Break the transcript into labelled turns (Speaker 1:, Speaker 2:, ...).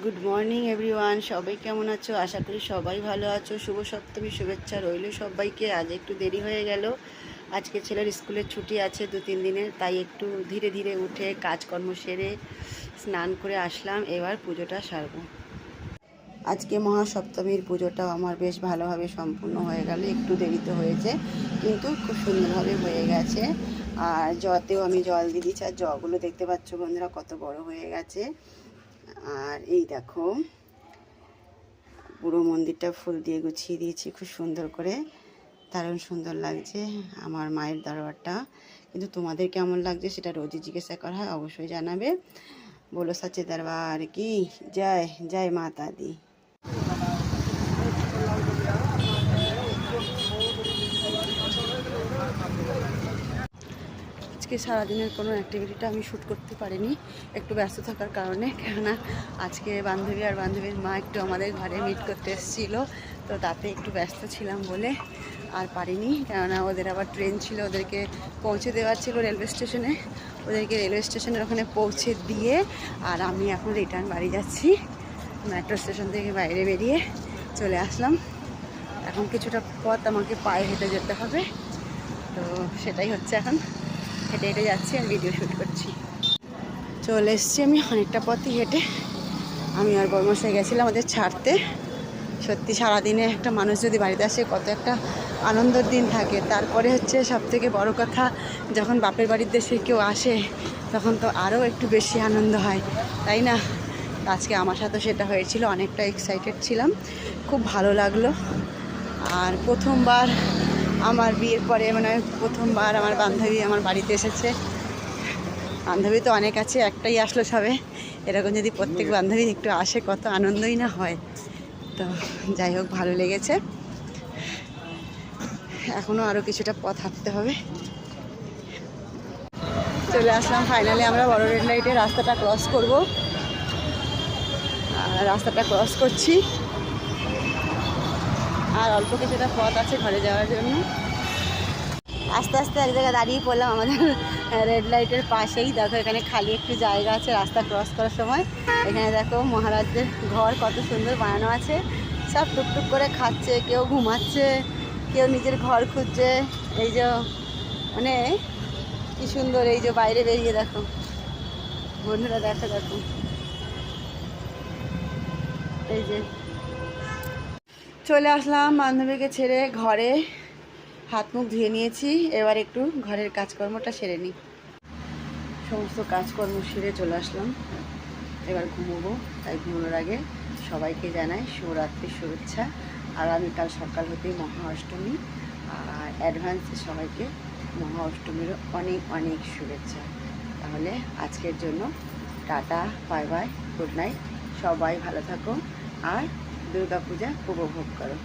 Speaker 1: Good morning everyone, সবাই কেমন আছো? আশা করি সবাই ভালো আছো। শুভ সপ্তমী শুভেচ্ছা রইল সবাইকে। আজ একটু দেরি হয়ে গেল, আজকে ছেলের স্কুলের ছুটি আছে 2-3 দিনের, তাই একটু ধীরে ধীরে উঠে কাজকর্ম সেরে স্নান করে আসলাম। এবার পুজোটা সারবো। আজকে মহাসপ্তমীর পুজোটাও আমার বেশ ভালোভাবে সম্পূর্ণ হয়ে গেল। একটু দেরিতে হয়েছে কিন্তু খুব সুন্দরভাবে হয়ে গেছে। আর জতেও আমি জল দিয়ে দিচ্ছি। আর জগুলো দেখতে পাচ্ছ বন্ধুরা কত বড় হয়ে গেছে। আর এই দেখো পুরো মন্দিরটা ফুল দিয়ে গুছিয়ে দিয়েছি খুব সুন্দর করে, দারুণ সুন্দর লাগছে আমার মায়ের দরবারটা। কিন্তু তোমাদের কেমন লাগছে সেটা রোজই জিজ্ঞাসা করা হয়, অবশ্যই জানাবে। বলো সাচে দরবার কি জয়, জয় মাতা দি। আজকে সারাদিনের কোনো অ্যাক্টিভিটিটা আমি শ্যুট করতে পারিনি, একটু ব্যস্ত থাকার কারণে। কেননা আজকে বান্ধবী আর বান্ধবীর মা একটু আমাদের ঘরে মিট করতে এসেছিলো, তো তাতে একটু ব্যস্ত ছিলাম বলে আর পারিনি। কেননা ওদের আবার ট্রেন ছিল, ওদেরকে পৌঁছে দেওয়ার ছিল রেলওয়ে স্টেশনে। ওদেরকে রেলওয়ে স্টেশনের ওখানে পৌঁছে দিয়ে আর আমি এখন রিটার্ন বাড়ি যাচ্ছি। মেট্রো স্টেশন থেকে বাইরে বেরিয়ে চলে আসলাম। এখন কিছুটা পথ আমাকে পায়ে হেঁটে যেতে হবে, তো সেটাই হচ্ছে। এখন হেঁটে হেঁটে যাচ্ছি আর ভিডিও শ্যুট করছি। চলে এসেছি আমি অনেকটা পথই হেঁটে। আমি আর বর্মশাই গেছিলাম আমাদের ছাড়তে। সত্যি সারাদিনে একটা মানুষ যদি বাড়িতে আসে কত একটা আনন্দের দিন থাকে। তারপরে হচ্ছে সবথেকে বড় কথা, যখন বাপের বাড়ির দেশে কেউ আসে তখন তো আরও একটু বেশি আনন্দ হয়, তাই না? আজকে আমার সাথে সেটা হয়েছিল, অনেকটা এক্সাইটেড ছিলাম, খুব ভালো লাগলো। আর প্রথমবার আমার বিয়ের পরে মানে প্রথমবার আমার বান্ধবী আমার বাড়িতে এসেছে। বান্ধবী তো অনেক আছে, একটাই আসলো সবে। এরকম যদি প্রত্যেক বান্ধবী একটু আসে কত আনন্দই না হয়। তো যাই হোক, ভালো লেগেছে। এখনও আরও কিছুটা পথ হাঁটতে হবে। চলে আসলাম ফাইনালি। আমরা বড় রেড লাইটে রাস্তাটা ক্রস করব। রাস্তাটা ক্রস করছি, আর অল্প কিছুটা পথ আছে ঘরে যাওয়ার জন্য। আস্তে আস্তে এক জায়গায় দাঁড়িয়ে পড়লাম আমাদের রেড লাইটের পাশেই। দেখো এখানে খালি একটু জায়গা আছে রাস্তা ক্রস করার সময়। এখানে দেখো মহারাজদের ঘর কত সুন্দর বানানো আছে। সব টুকটুক করে খাচ্ছে, কেউ ঘুমাচ্ছে, কেউ নিজের ঘর খুঁজছে। এই যে মানে কি সুন্দর, এই যে বাইরে বেরিয়ে দেখো বন্ধুরা, দেখো দেখো এই যে চলে আসলাম বান্ধবীকে ছেড়ে ঘরে। হাত মুখ ধুয়ে নিয়েছি, এবার একটু ঘরের কাজকর্মটা সেরে নিই। সমস্ত কাজকর্ম সেরে চলে আসলাম, এবার ঘুমোবো। তাই ঘুমোনোর আগে সবাইকে জানাই শিবরাত্রির শুভেচ্ছা। আগামীকাল সকাল হতেই মহা অষ্টমী, আর অ্যাডভান্সে সবাইকে মহা অষ্টমীরও অনেক অনেক শুভেচ্ছা। তাহলে আজকের জন্য tata, bye bye, good night. সবাই ভালো থাকো আর দুর্গা পূজা উপভোগ করো।